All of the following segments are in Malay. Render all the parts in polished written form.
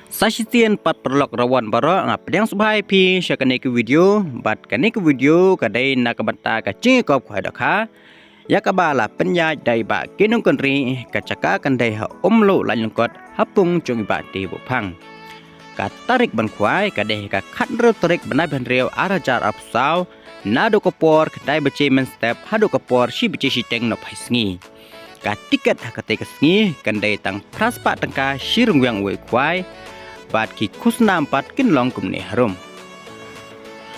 Sasitian pat perlok rawan bara ngap yang subhai pi syakane ke video bat kane ke video kadai nak banta ka Jingpynbna Khwai Dohkha ya ka bala penyaj dai ba kinung konri ka caka kandai ha omlo Laitlyngkot hapung chung ba ti bupang ka tarik ban khwai ka deh ka khatro tarik banai ban riau arajar apsau nado kopor kadai bece men step hado kopor si bece si teng no paisngi ka tiket hakate ka sngi kandai tang praspa tangka sirung yang we khwai bat ki kusna empat kin long kumne harum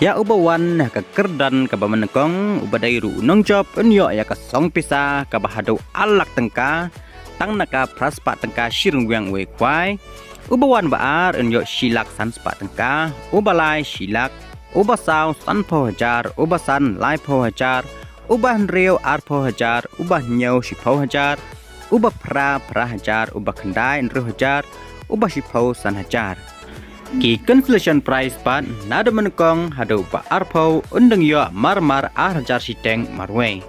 ya ubawan ka kerdan ka bamanekong ubadai ru nong job unyo ya ka song pisa ka bahado alak tengka tang naka praspa tengka sirung yang we khwai ubawan baar unyo silak san spa tengka ubalai silak ubasaw san pho hajar ubasan lai pho hajar ubah reu ar pho hajar ubah nyau si pho hajar ubah pra hajar ubah khandai ru hajar ubah si pho san hajar ki consolation prize pat nado menekong hado ba arpau undeng yo mar hajar si teng marwe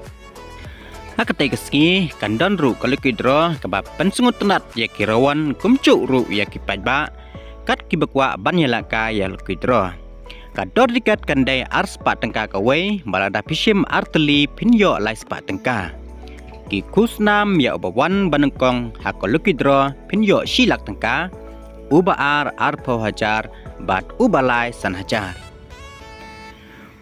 hakate keski kandon ru kalukidro kebab pensungut tenat ya kirawan kumcuk ru ya kipajba kat kibekwa banyalaka ya lukidro kador dikat kandai arspa tengka kawai balada pishim arteli pinyo lai spa tengka ki kusnam ya ubawan banengkong hakolukidro pinyo silak tengka uba arpo hajar bat ubalai san hajar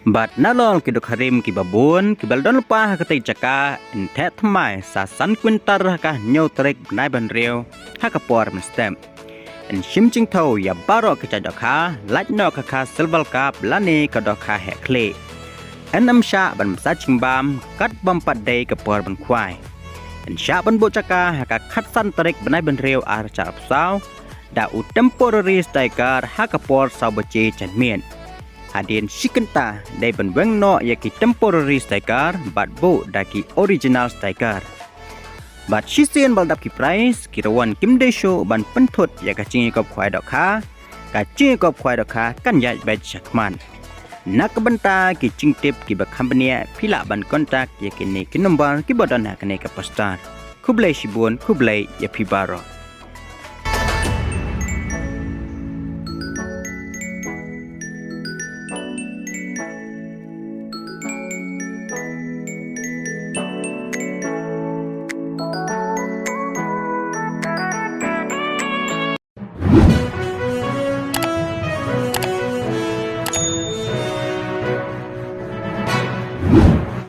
bat nalol kiduk harim ki babun ki baldon lupa hakate jaka enthet mai sa san kwintar ka nyau trek nai ban riu hakapor mstem en shim ching thau ya baro ka Dohkha Laitno ka silbal kap lani ka Dohkha he kle en amsha ban sa chingbam kat bam pat dei ka por ban khwai en sha ban bo jaka ka khat san trek banai ban riu ar cha apsau da u temporary striker hakapor sabace chanmien hadin sikenta dai ban weng no yaki temporary striker bat bo daki original striker bat shisien baldap ki price kirawan kimde show ban penthut ya ka Jingpynbna Khwai Dohkha ka Jingpynbna Khwai Dohkha kan ya ba chakman nak benta ki jingtip ki ba company phila ban kontak yaki ne ki number ki bodon hakane ka postar kublai shibun kublai ya pibaro